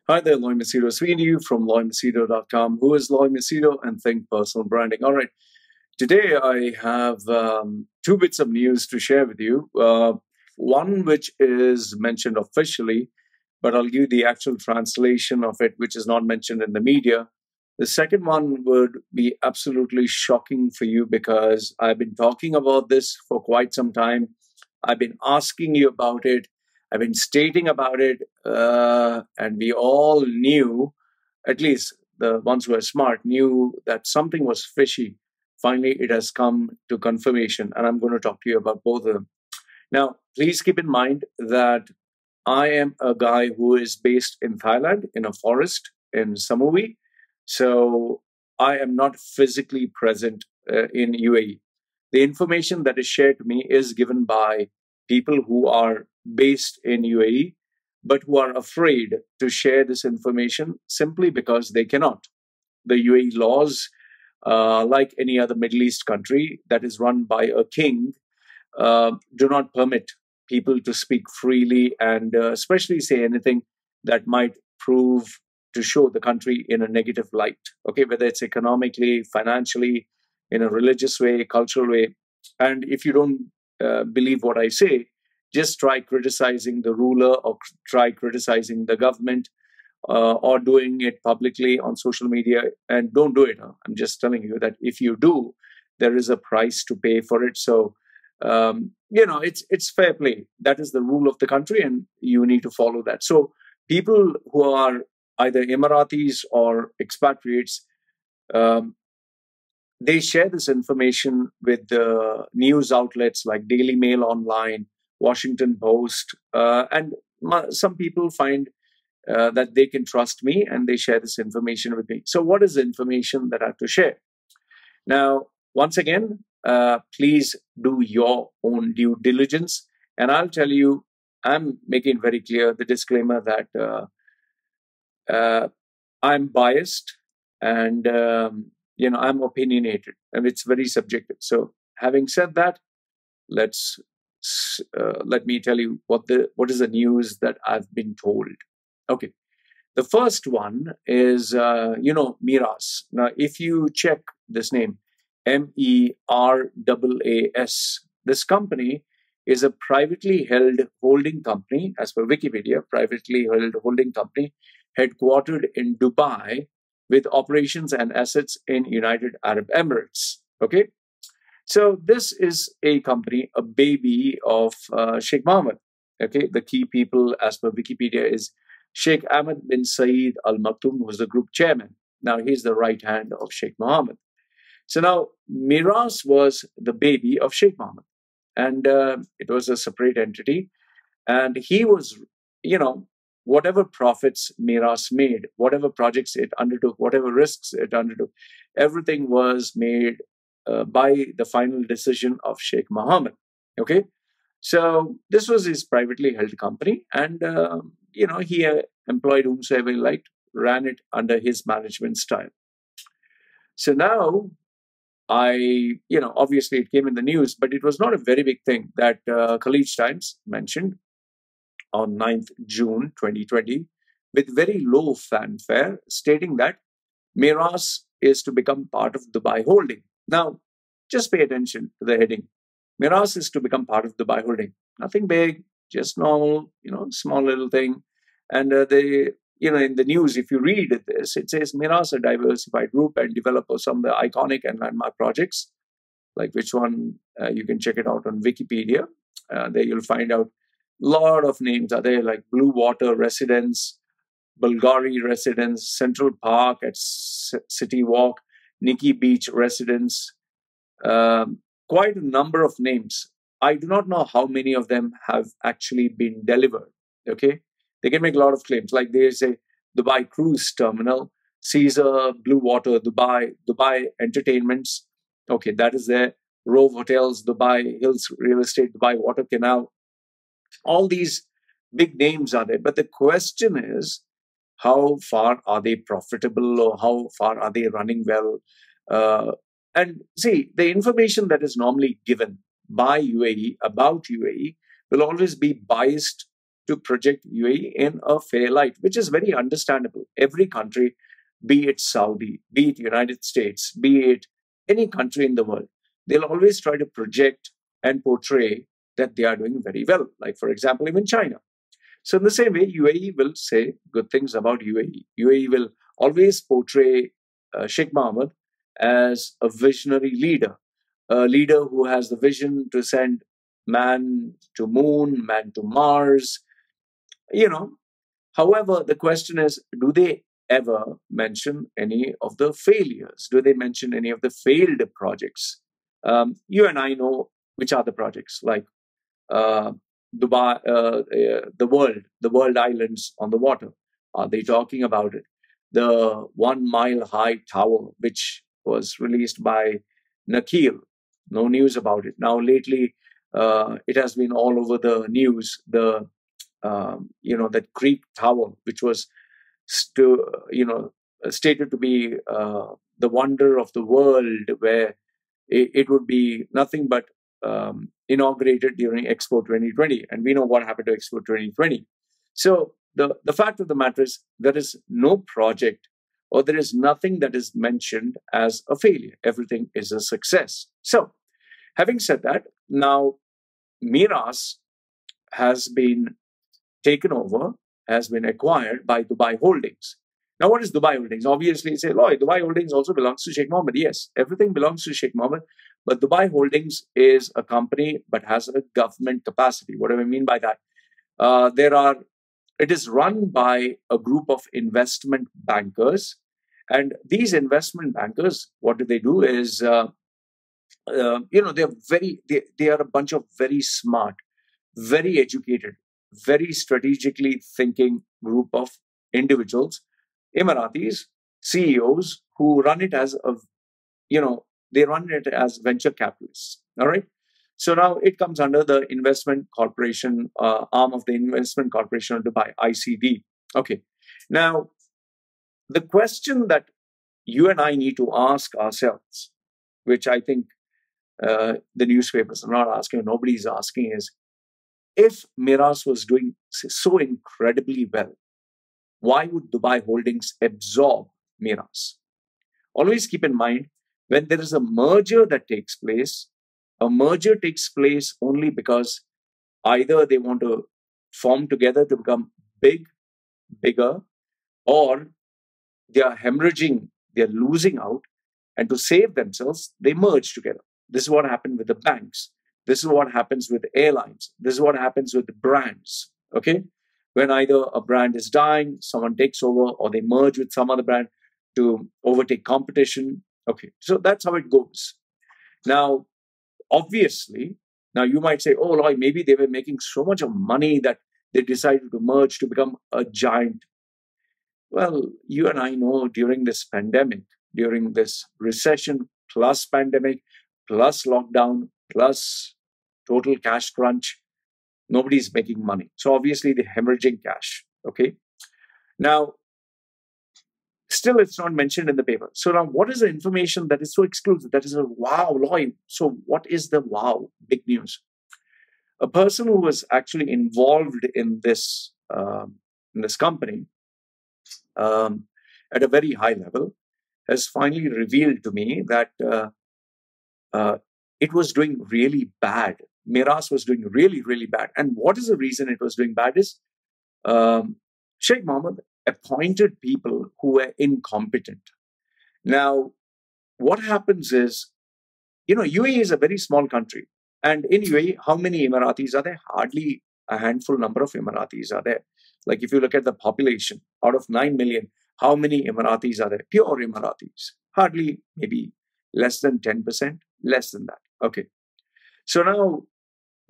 Hi there, Loy Machedo. Speaking to you from loymachedo.com. Who is Loy Machedo and Think Personal Branding? All right. Today I have two bits of news to share with you. One which is mentioned officially, but I'll give you the actual translation of it, which is not mentioned in the media. The second one would be absolutely shocking for you because I've been talking about this for quite some time. I've been asking you about it. I've been stating about it, and we all knew, at least the ones who are smart, knew that something was fishy. Finally, it has come to confirmation, and I'm going to talk to you about both of them. Now, please keep in mind that I am a guy who is based in Thailand, in a forest in Samui. So I am not physically present in UAE. The information that is shared to me is given by people who are based in UAE, but who are afraid to share this information simply because they cannot. The UAE laws, like any other Middle East country that is run by a king, do not permit people to speak freely and especially say anything that might prove to show the country in a negative light. Okay, whether it's economically, financially, in a religious way, cultural way. And if you don't believe what I say, just try criticizing the ruler or try criticizing the government or doing it publicly on social media, and don't do it. I'm just telling you that if you do, there is a price to pay for it. So, it's fair play. That is the rule of the country, and you need to follow that. So, people who are either Emiratis or expatriates, they share this information with the news outlets like Daily Mail Online, Washington Post, and some people find that they can trust me and they share this information with me. So, what is the information that I have to share? Now, once again, please do your own due diligence. And I'll tell you, I'm making very clear the disclaimer that I'm biased and I'm opinionated, and it's very subjective. So, having said that, let me tell you what is the news that I've been told. Okay, the first one is Meraas. Now, if you check this name, MERAAS, this company is a privately held holding company, as per Wikipedia, privately held holding company headquartered in Dubai with operations and assets in United Arab Emirates. Okay, so this is a company, a baby of Sheikh Mohammed. Okay, the key people, as per Wikipedia, is Sheikh Ahmed bin Saeed Al Maktoum, who is the group chairman. Now, he's the right hand of Sheikh Mohammed. So now, Meraas was the baby of Sheikh Mohammed, and it was a separate entity. And he was, whatever profits Meraas made, whatever projects it undertook, whatever risks it undertook, everything was made by the final decision of Sheikh Mohammed. Okay, so this was his privately held company, and he employed whomsoever he liked, ran it under his management style. So now, obviously it came in the news, but it was not a very big thing that Khaleej Times mentioned on 9th June 2020 with very low fanfare, stating that Meraas is to become part of Dubai Holding. Now, just pay attention to the heading. Meraas is to become part of Dubai Holding. Nothing big, just normal, small little thing. And in the news, if you read this, it says Meraas, a diversified group and developer of some of the iconic and landmark projects, like which one you can check it out on Wikipedia. There you'll find out a lot of names are there, like Blue Water Residence, Bulgari Residence, Central Park at City Walk, Nikki Beach Residence, quite a number of names. I do not know how many of them have actually been delivered. Okay, they can make a lot of claims, like they say Dubai Cruise Terminal, Caesar, Blue Water, Dubai Entertainments. Okay, that is there. Rove Hotels, Dubai Hills Real Estate, Dubai Water Canal. All these big names are there. But the question is, how far are they profitable, or how far are they running well? And see, the information that is normally given by UAE about UAE will always be biased to project UAE in a fair light, which is very understandable. Every country, be it Saudi, be it United States, be it any country in the world, they'll always try to project and portray that they are doing very well. Like, for example, even China. So in the same way, UAE will say good things about UAE. UAE will always portray Sheikh Mohammed as a visionary leader, a leader who has the vision to send man to moon, man to Mars, you know. However, the question is, do they ever mention any of the failures? Do they mention any of the failed projects? You and I know which are the projects, like uh, Dubai, the world islands on the water. Are they talking about it? The 1 mile high tower, which was released by Nakil, no news about it. Now, lately, it has been all over the news. That Greek tower, which was stated to be the wonder of the world, where it would be nothing but inaugurated during Expo 2020. And we know what happened to Expo 2020. So the fact of the matter is, there is no project, or there is nothing that is mentioned as a failure. Everything is a success. So having said that, now Meraas has been taken over, has been acquired by Dubai Holdings. Now, what is Dubai Holdings? Obviously, you say, Loy, Dubai Holdings also belongs to Sheikh Mohammed. Yes, everything belongs to Sheikh Mohammed, but Dubai Holdings is a company but has a government capacity. What do I mean by that? It is run by a group of investment bankers, and these investment bankers, what do they do is, they are a bunch of very smart, very educated, very strategically thinking group of individuals, Emiratis, CEOs, who run it as they run it as venture capitalists. All right. So now it comes under the investment corporation, arm of the investment corporation of Dubai, ICD. Okay. Now, the question that you and I need to ask ourselves, which I think the newspapers are not asking, nobody is asking, is, if Meraas was doing so incredibly well, why would Dubai Holdings absorb Meraas? Always keep in mind, when there is a merger that takes place, a merger takes place only because either they want to form together to become bigger, or they are hemorrhaging, they are losing out, and to save themselves, they merge together. This is what happened with the banks. This is what happens with airlines. This is what happens with the brands. Okay? When either a brand is dying, someone takes over, or they merge with some other brand to overtake competition. Okay, so that's how it goes. Now, obviously, now you might say, oh, Loy, maybe they were making so much of money that they decided to merge to become a giant. Well, you and I know, during this pandemic, during this recession plus pandemic plus lockdown plus total cash crunch, nobody's making money. So obviously they're hemorrhaging cash. Okay. Now, still it's not mentioned in the paper. So now, what is the information that is so exclusive? That is a wow, Loy. So what is the wow? Big news. A person who was actually involved in this company at a very high level has finally revealed to me that it was doing really bad. Meraas was doing really, really bad. And what is the reason it was doing bad is Sheikh Mohammed appointed people who were incompetent. Now, what happens is, UAE is a very small country. And in UAE, how many Emiratis are there? Hardly a handful number of Emiratis are there. Like, if you look at the population, out of 9 million, how many Emiratis are there? Pure Emiratis. Hardly, maybe less than 10%, less than that. Okay. So now,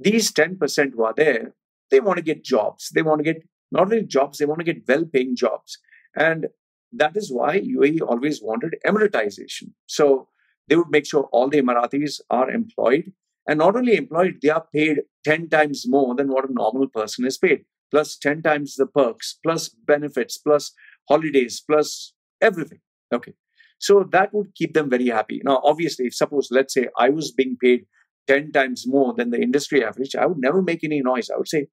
these 10% who are there, they want to get jobs. They want to get not only jobs, they want to get well-paying jobs. And that is why UAE always wanted Emiratization. So they would make sure all the Emiratis are employed. And not only employed, they are paid 10 times more than what a normal person is paid, plus 10 times the perks, plus benefits, plus holidays, plus everything. Okay. So that would keep them very happy. Now, obviously, if suppose, let's say I was being paid 10 times more than the industry average, I would never make any noise. I would say,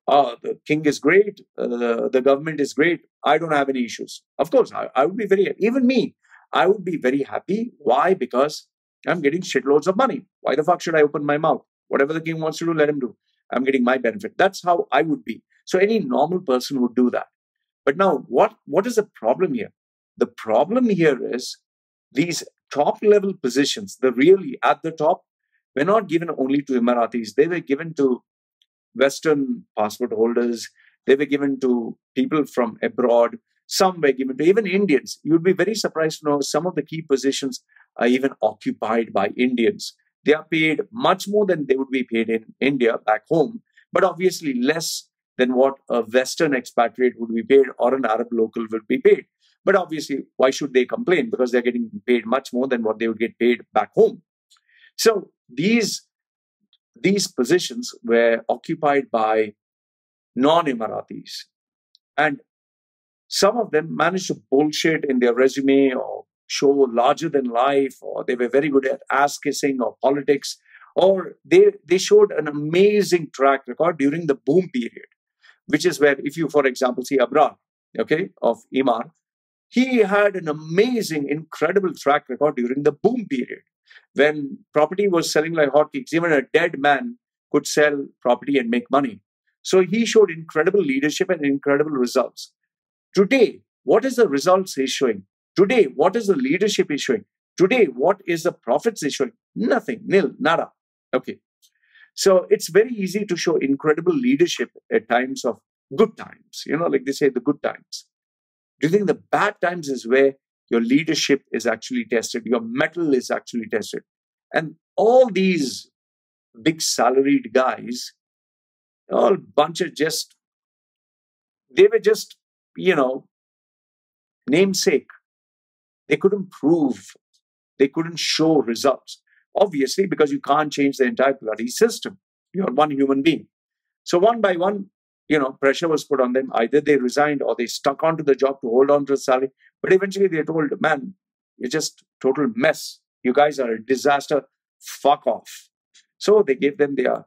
The king is great, the government is great, I don't have any issues. Of course, I would be even me, I would be very happy. Why? Because I'm getting shitloads of money. Why the fuck should I open my mouth? Whatever the king wants to do, let him do. I'm getting my benefit. That's how I would be. So any normal person would do that. But now, what is the problem here? The problem here is these top level positions, the really at the top, were not given only to Emiratis. They were given to Western passport holders. They were given to people from abroad. Some were given to even Indians. You'd be very surprised to know some of the key positions are even occupied by Indians. They are paid much more than they would be paid in India back home, but obviously less than what a Western expatriate would be paid or an Arab local would be paid. But obviously, why should they complain? Because they're getting paid much more than what they would get paid back home. So these positions were occupied by non-Emiratis. And some of them managed to bullshit in their resume or show larger than life, or they were very good at ass kissing or politics, or they showed an amazing track record during the boom period, which is where, if you, for example, see Abrar, okay, of Imar, he had an amazing, incredible track record during the boom period when property was selling like hotcakes. Even a dead man could sell property and make money. So he showed incredible leadership and incredible results. Today, what is the results he's showing? Today, what is the leadership he's showing? Today, what is the profits he's showing? Nothing, nil, nada. Okay. So it's very easy to show incredible leadership at times of good times, like they say, the good times. Do you think the bad times is where your leadership is actually tested, your mettle is actually tested? And all these big salaried guys, all bunch of they were just, namesake. They couldn't prove, they couldn't show results. Obviously, because you can't change the entire bloody system. You're one human being. So one by one, pressure was put on them. Either they resigned or they stuck onto the job to hold on to the salary. But eventually they told, man, you're just total mess. You guys are a disaster. Fuck off. So they gave them their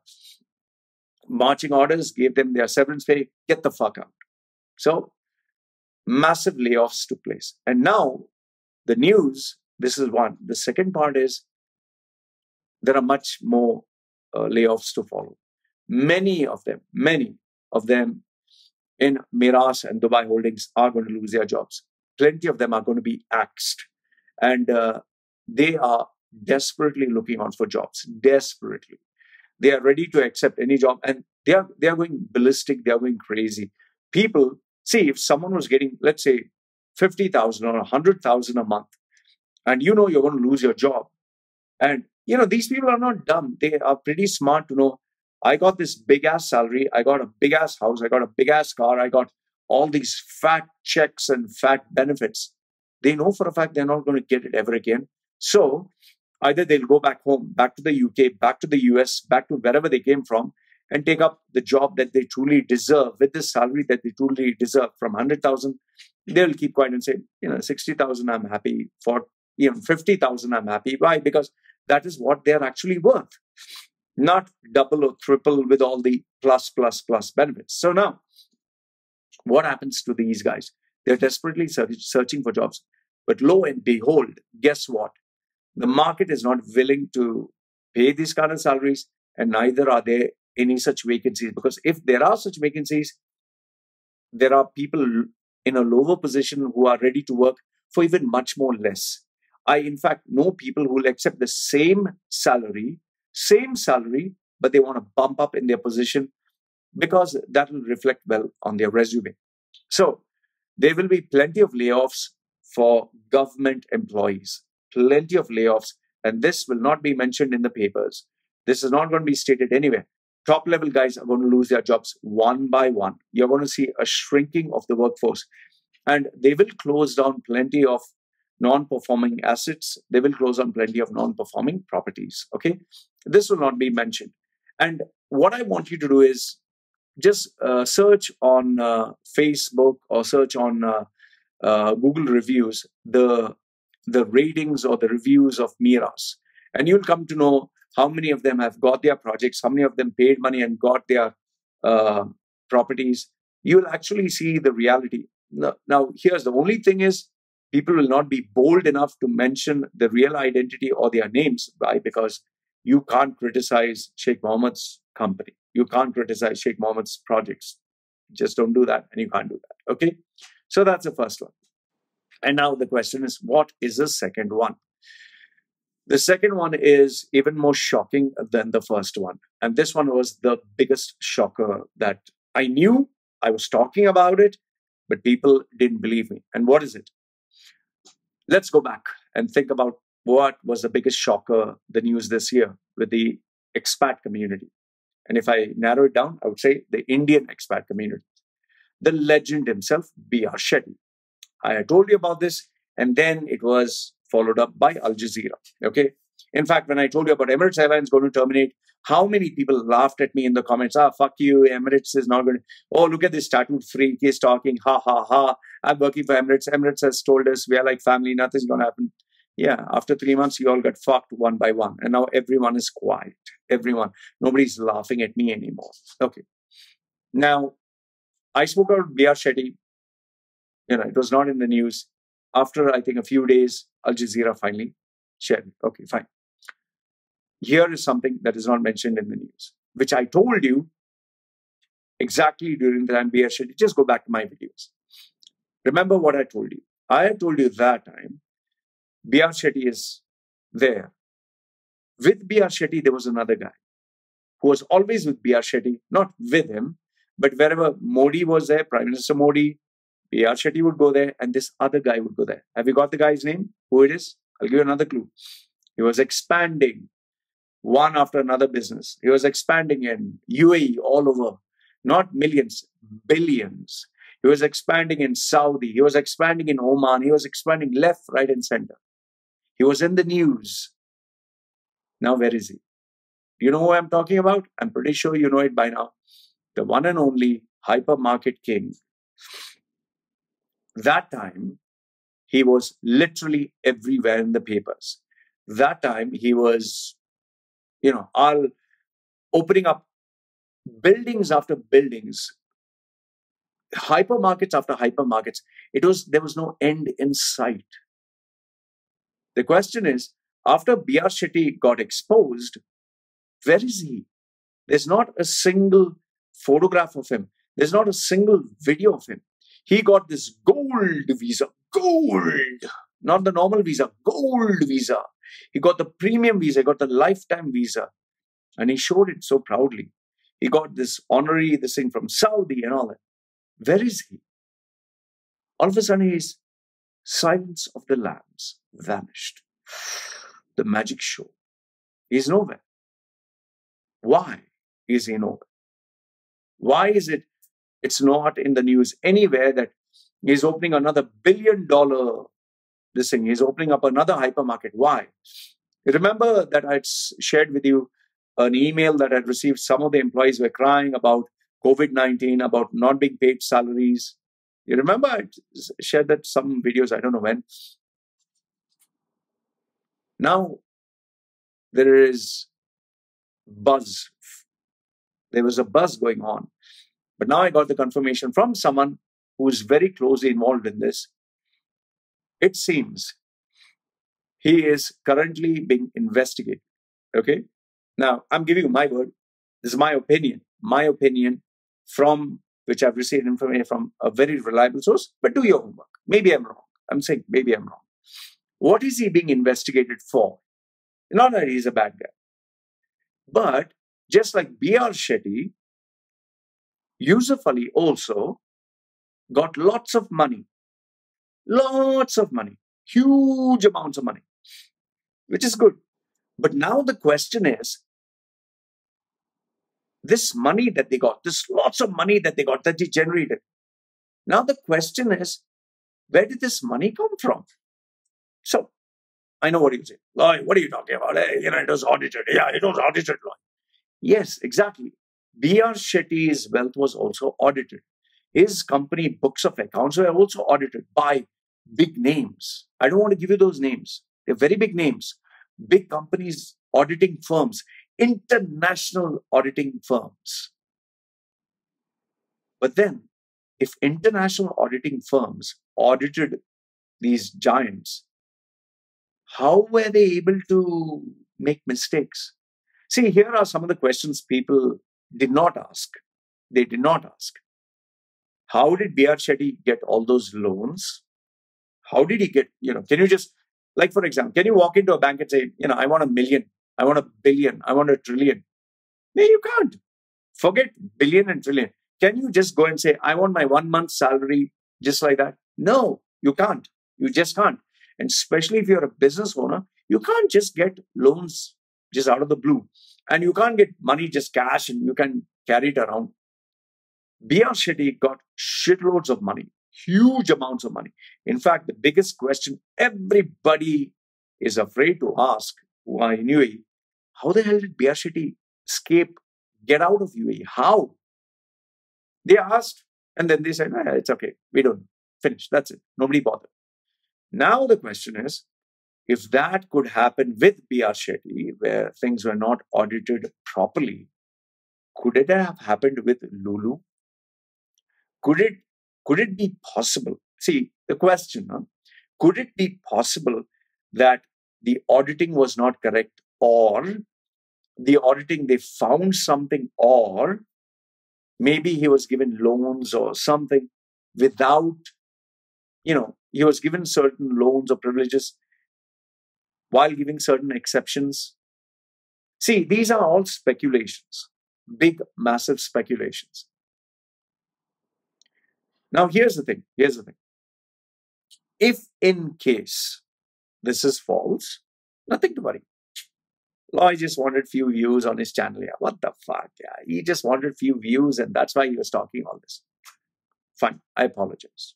marching orders, gave them their severance pay, get the fuck out. So massive layoffs took place. And now the news, this is one. The second part is there are much more layoffs to follow. Many of them in Meraas and Dubai Holdings are going to lose their jobs. Plenty of them are going to be axed. And they are desperately looking on for jobs. Desperately. They are ready to accept any job. And they are going ballistic. They are going crazy. People, see, if someone was getting, let's say, 50,000 or 100,000 a month, and you're going to lose your job. And, these people are not dumb. They are pretty smart to know, I got this big ass salary. I got a big ass house. I got a big ass car. I got all these fat checks and fat benefits. They know for a fact they're not going to get it ever again. So either they'll go back home, back to the UK, back to the US, back to wherever they came from, and take up the job that they truly deserve with the salary that they truly deserve. From 100,000, they'll keep quiet and say, 60,000, I'm happy. For 50,000, I'm happy. Why? Because that is what they're actually worth. Not double or triple with all the plus benefits. So now, what happens to these guys? They're desperately searching for jobs. But lo and behold, guess what? The market is not willing to pay these kind of salaries, and neither are there any such vacancies. Because if there are such vacancies, there are people in a lower position who are ready to work for even much more less. I, in fact, know people who will accept the same salary, but they want to bump up in their position because that will reflect well on their resume. So there will be plenty of layoffs for government employees, plenty of layoffs, and this will not be mentioned in the papers. This is not going to be stated anywhere. Top level guys are going to lose their jobs one by one. You're going to see a shrinking of the workforce, and they will close down plenty of non-performing assets. They will close on plenty of non-performing properties. Okay, this will not be mentioned. And what I want you to do is just search on Facebook or search on Google reviews the ratings or the reviews of Meraas, and you'll come to know how many of them have got their projects, how many of them paid money and got their properties, you will actually see the reality. Now, here's the only thing is, people will not be bold enough to mention the real identity or their names. Why? Because you can't criticize Sheikh Mohammed's company. You can't criticize Sheikh Mohammed's projects. Just don't do that, and you can't do that. Okay? So that's the first one. And now the question is, what is the second one? The second one is even more shocking than the first one. And this one was the biggest shocker that I knew. I was talking about it, but people didn't believe me. And what is it? Let's go back and think about what was the biggest shocker, the news this year with the expat community. And if I narrow it down, I would say the Indian expat community. The legend himself, B.R. Shetty. I had told you about this, and then it was followed up by Al Jazeera. Okay. In fact, when I told you about Emirates Airlines going to terminate, how many people laughed at me in the comments? Fuck you, Emirates is not going to. Oh, look at this tattooed freak. He's talking. Ha, ha, ha. I'm working for Emirates. Emirates has told us we are like family. Nothing's going to happen. Yeah, after 3 months, you all got fucked one by one. And now everyone is quiet. Everyone. Nobody's laughing at me anymore. Okay. Now, I spoke about B.R. Shetty. It was not in the news. After, I think, a few days, Al Jazeera finally shared it. Okay, fine. Here is something that is not mentioned in the news, which I told you exactly during the time B.R. Shetty. Just go back to my videos. Remember what I told you. I had told you that time, B.R. Shetty is there. With B.R. Shetty, there was another guy who was always with B.R. Shetty, not with him, but wherever Modi was there, Prime Minister Modi, B.R. Shetty would go there, and this other guy would go there. Have you got the guy's name? Who it is? I'll give you another clue. He was expanding one after another business. He was expanding in UAE all over, not millions, billions. He was expanding in Saudi. He was expanding in Oman. He was expanding left, right, and center. He was in the news. Now, where is he? You know who I'm talking about? I'm pretty sure you know it by now. The one and only hypermarket king. That time, he was literally everywhere in the papers. That time, he was, all opening up buildings after buildings, hypermarkets after hypermarkets. There was no end in sight. The question is, after B.R. Shetty got exposed, where is he? There's not a single photograph of him. There's not a single video of him. He got this gold visa, gold, not the normal visa, gold visa. He got the premium visa, he got the lifetime visa. And he showed it so proudly. He got this this thing from Saudi and all that. Where is he? All of a sudden, his Silence of the Lambs vanished. The magic show. He's nowhere. Why is he nowhere? Why is it? It's not in the news anywhere that he's opening another $1 billion this thing. He's opening up another hypermarket. Why? You remember that I shared with you an email that I'd received. Some of the employees were crying about COVID-19, about not being paid salaries. You remember I shared that some videos, I don't know when. Now, there is buzz. There was a buzz going on. But now I got the confirmation from someone who is very closely involved in this. It seems he is currently being investigated. Okay? Now, I'm giving you my word. This is my opinion. My opinion from which I've received information from a very reliable source. But do your homework. Maybe I'm wrong. I'm saying maybe I'm wrong. What is he being investigated for? Not that he's a bad guy. But just like B.R. Shetty, Yusuff Ali also got lots of money, huge amounts of money, which is good. But now the question is, this money that they got, this lots of money that they got, that they generated. Now the question is, where did this money come from? So, I know what you say. Loy, what are you talking about? Hey, it was audited. Yeah, it was audited, Loy. Yes, exactly. B.R. Shetty's wealth was also audited. His company books of accounts were also audited by big names. I don't want to give you those names. They're very big names. Big companies, auditing firms, international auditing firms. But then, if international auditing firms audited these giants, how were they able to make mistakes? See, here are some of the questions people did not ask. They did not ask. How did B.R. Shetty get all those loans? How did he get, can you just, like, for example, can you walk into a bank and say, I want 1 million, I want 1 billion, I want 1 trillion? No, you can't. Forget billion and trillion. Can you just go and say, I want my 1 month salary just like that? No, you can't. You just can't. And especially if you're a business owner, you can't just get loans just out of the blue. And you can't get money just cash and you can carry it around. B.R. Shetty got shitloads of money, huge amounts of money. In fact, the biggest question everybody is afraid to ask why in UAE, how the hell did B.R. Shetty escape, get out of UAE? How? They asked, and then they said, it's okay, we don't finish. That's it. Nobody bothered. Now the question is, if that could happen with B.R. Shetty, where things were not audited properly, could it have happened with Lulu? Could it be possible? See, the question, could it be possible that the auditing was not correct, or the auditing, they found something, or maybe he was given loans or something without, he was given certain loans or privileges while giving certain exceptions. See, these are all speculations, big, massive speculations. Now, here's the thing. If in case this is false, nothing to worry. Loy just wanted few views on his channel. Yeah, what the fuck? Yeah, he just wanted few views, and that's why he was talking all this. Fine, I apologize.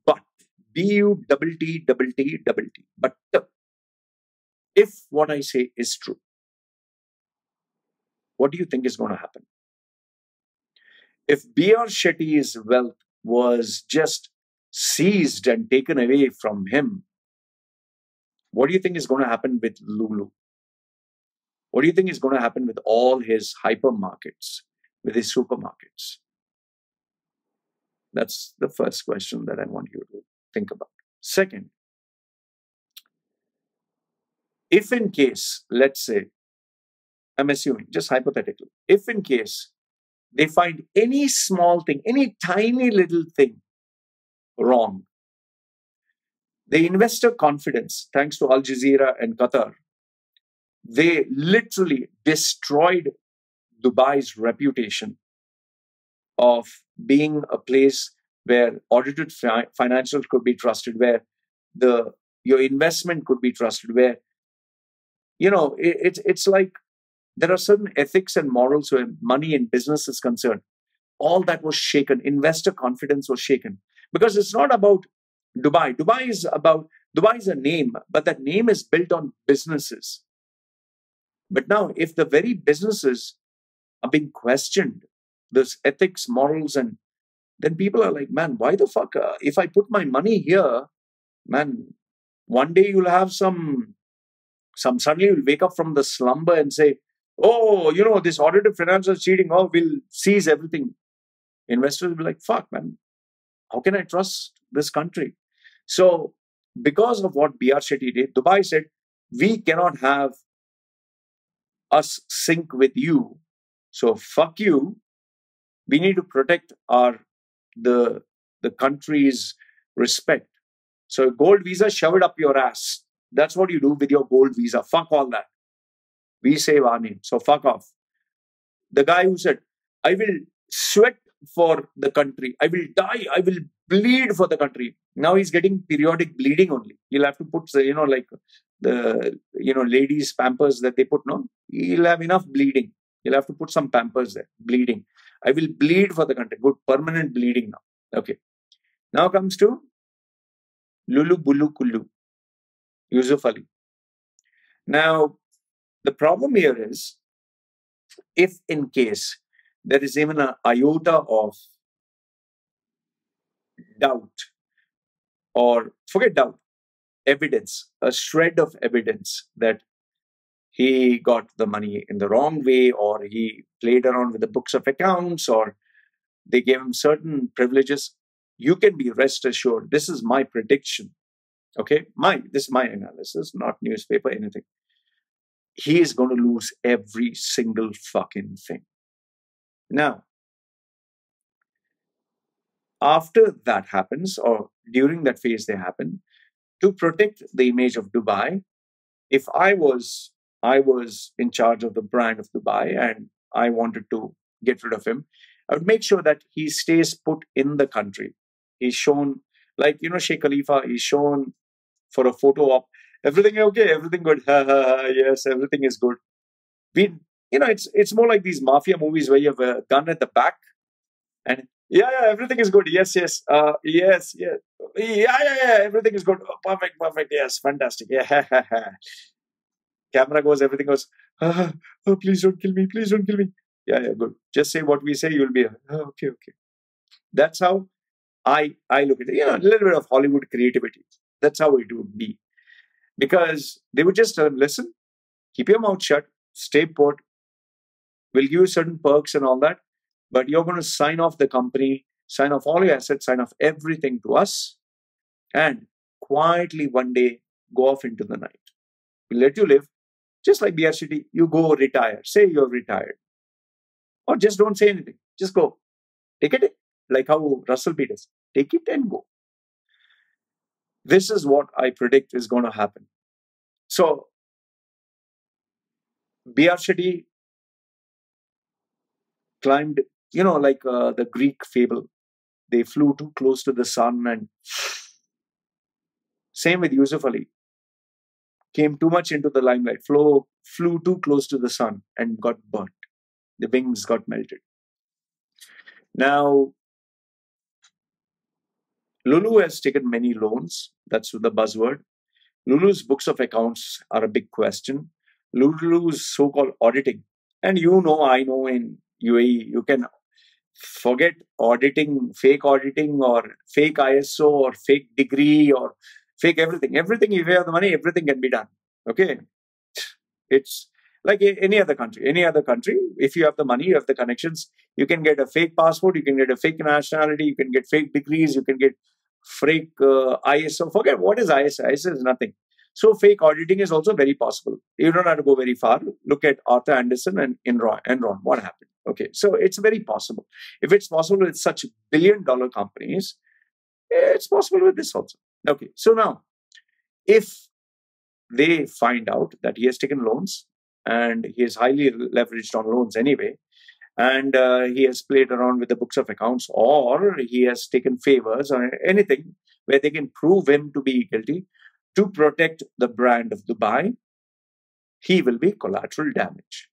But B-U-T-T-T-T. But if what I say is true, what do you think is going to happen? If B.R. Shetty's wealth was just seized and taken away from him, what do you think is going to happen with Lulu? What do you think is going to happen with all his hypermarkets, with his supermarkets? That's the first question that I want you to think about. Second, if in case, let's say, I'm assuming, just hypothetically, if in case they find any small thing, any tiny little thing wrong, the investor confidence, thanks to Al Jazeera and Qatar, they literally destroyed Dubai's reputation of being a place where audited financials could be trusted, where your investment could be trusted, where, it's like there are certain ethics and morals where money and business is concerned. All that was shaken. Investor confidence was shaken. Because it's not about Dubai. Dubai is a name, but that name is built on businesses. But now, if the very businesses are being questioned, there's ethics, morals, and then people are like, man, why the fuck? If I put my money here, man, one day you'll have some suddenly you'll wake up from the slumber and say, oh, this audited finance is cheating. Oh, we'll seize everything. Investors will be like, fuck, man, how can I trust this country? So, because of what B.R. Shetty did, Dubai said, we cannot have us sync with you. So, fuck you. We need to protect the country's respect. So, gold visa, shove it up your ass. That's what you do with your gold visa. Fuck all that. We save our name. So, fuck off. The guy who said, I will sweat for the country. I will die. I will bleed for the country. Now he's getting periodic bleeding only. He'll have to put, like the, ladies' pampers that they put, no? He'll have enough bleeding. He'll have to put some pampers there. Bleeding. I will bleed for the country. Good permanent bleeding now. Okay. Now comes to Lulu Bulu Kullu. Yusuff Ali. Now, the problem here is, if in case there is even an iota of doubt, or forget doubt, evidence, a shred of evidence that he got the money in the wrong way, or he played around with the books of accounts, or they gave him certain privileges, you can be rest assured. This is my prediction. Okay, this is my analysis, not newspaper, anything. He is going to lose every single fucking thing. Now, after that happens, or during that phase they happen, to protect the image of Dubai, if I was in charge of the brand of Dubai and I wanted to get rid of him, I would make sure that he stays put in the country. He's shown, like, Sheikh Khalifa, he's shown for a photo op. Everything okay, everything good. Yes, everything is good. We, it's more like these mafia movies where you have a gun at the back and yeah, everything is good. Yes, yes, yes, yes, yeah, everything is good. Oh, perfect, perfect. Yes, fantastic. Yeah, camera goes, everything goes. Oh, please don't kill me. Please don't kill me. Yeah, good. Just say what we say. You'll be okay, okay. That's how I look at it. A little bit of Hollywood creativity. That's how it would be. Because they would just tell him, listen, keep your mouth shut, stay put, we'll give you certain perks and all that, but you're going to sign off the company, sign off all your assets, sign off everything to us, and quietly one day go off into the night. We'll let you live, just like BRCT, you go retire, say you're retired. Or just don't say anything, just go. Take it, like how Russell Peters, take it and go. This is what I predict is going to happen. So, BRCT climbed, like the Greek fable. They flew too close to the sun, and same with Yusuff Ali. Came too much into the limelight, flew too close to the sun and got burnt. The wings got melted. Now, Lulu has taken many loans. That's the buzzword. Lulu's books of accounts are a big question. Lulu's so-called auditing. And I know in UAE, you can forget auditing, fake auditing or fake ISO or fake degree or fake everything. Everything, if you have the money, everything can be done. Okay. It's like any other country. Any other country, if you have the money, you have the connections, you can get a fake passport, you can get a fake nationality, you can get fake degrees, you can get fake ISO. Forget what is ISO. ISO is nothing. So fake auditing is also very possible. You don't have to go very far. Look at Arthur Anderson and Enron. What happened? Okay, so it's very possible. If it's possible with such billion-dollar companies, it's possible with this also. Okay, so now, if they find out that he has taken loans and he is highly leveraged on loans anyway, and he has played around with the books of accounts, or he has taken favors or anything where they can prove him to be guilty to protect the brand of Dubai, he will be collateral damage.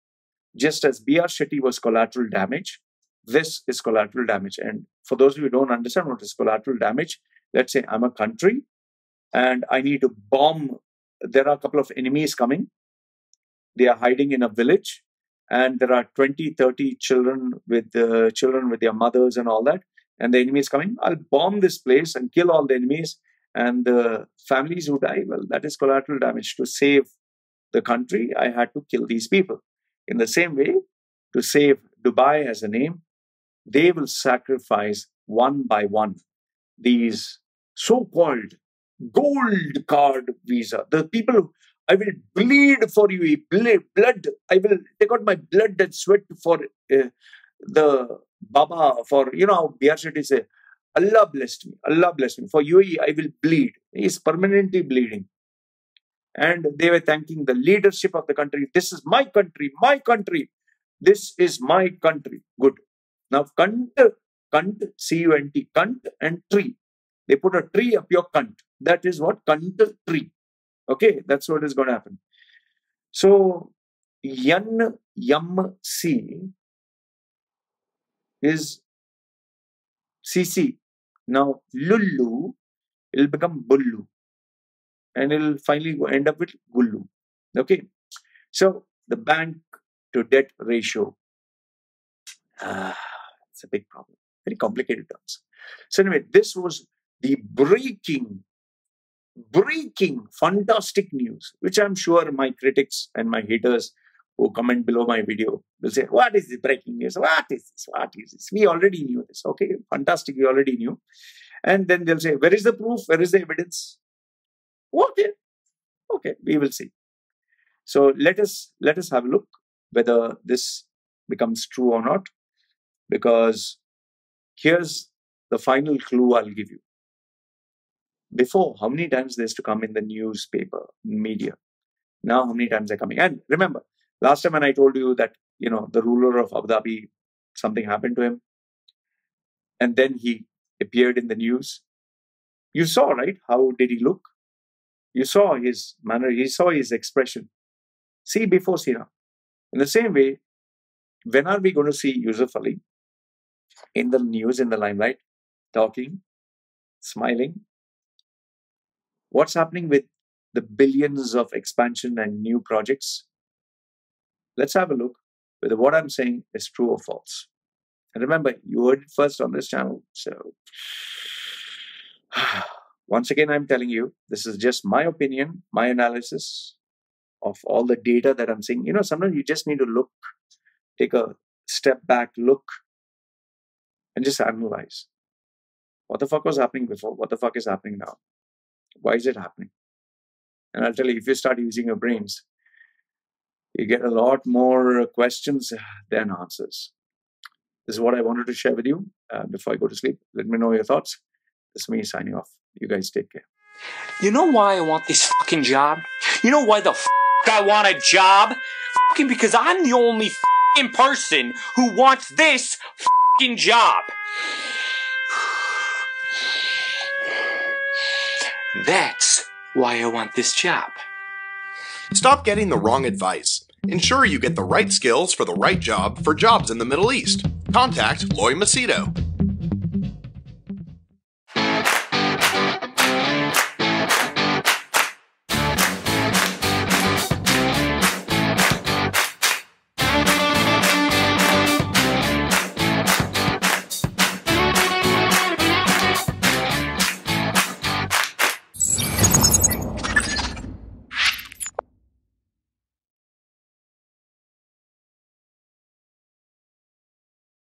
Just as BR Shetty was collateral damage, this is collateral damage. And for those of you who don't understand what is collateral damage, let's say I'm a country and I need to bomb. There are a couple of enemies coming. They are hiding in a village, and there are 20, 30 children with their mothers and all that. And the enemy is coming. I'll bomb this place and kill all the enemies, and the families who die, well, that is collateral damage. To save the country, I had to kill these people. In the same way, to save Dubai as a name, they will sacrifice one by one these so-called gold card visa. The people who, I will bleed for you, blood. I will take out my blood and sweat for the Baba, for, BRCT say, Allah blessed me. Allah blessed me. For UAE, I will bleed. He is permanently bleeding. And they were thanking the leadership of the country. This is my country, my country. This is my country. Good. Now, cunt, C-U-N-T, cunt and tree. They put a tree up your cunt. That is what cunt tree. Okay, that's what is going to happen. So, Yam C is CC. Now, Lulu will become Bullu. And it'll finally end up with Gullu. Okay. So, the bank to debt ratio. It's a big problem. Very complicated terms. So, anyway, this was the breaking breaking, fantastic news, which I'm sure my critics and my haters who comment below my video will say, what is this breaking news? What is this? What is this? We already knew this. Okay, fantastic. We already knew. And then they'll say, where is the proof? Where is the evidence? Okay, we will see. So let us have a look whether this becomes true or not, because here's the final clue I'll give you. Before, how many times they used to come in the newspaper, media? Now, how many times they're coming? And remember, last time when I told you that, the ruler of Abu Dhabi, something happened to him, and then he appeared in the news. You saw, right? How did he look? You saw his manner. You saw his expression. See before, see now. In the same way, when are we going to see Yusuff Ali in the news, in the limelight, talking, smiling? What's happening with the billions of expansion and new projects? Let's have a look whether what I'm saying is true or false. And remember, you heard it first on this channel. So, once again, I'm telling you, this is just my opinion, my analysis of all the data that I'm seeing. Sometimes you just need to look, take a step back, look, and just analyze. What the fuck was happening before? What the fuck is happening now? Why is it happening? And I'll tell you, if you start using your brains, you get a lot more questions than answers. This is what I wanted to share with you before I go to sleep. Let me know your thoughts. This is me signing off. You guys take care. You know why I want this fucking job? You know why the I want a job? Fucking because I'm the only fucking person who wants this fucking job. That's why I want this job. Stop getting the wrong advice. Ensure you get the right skills for the right job for jobs in the Middle East. Contact Loy Machedo.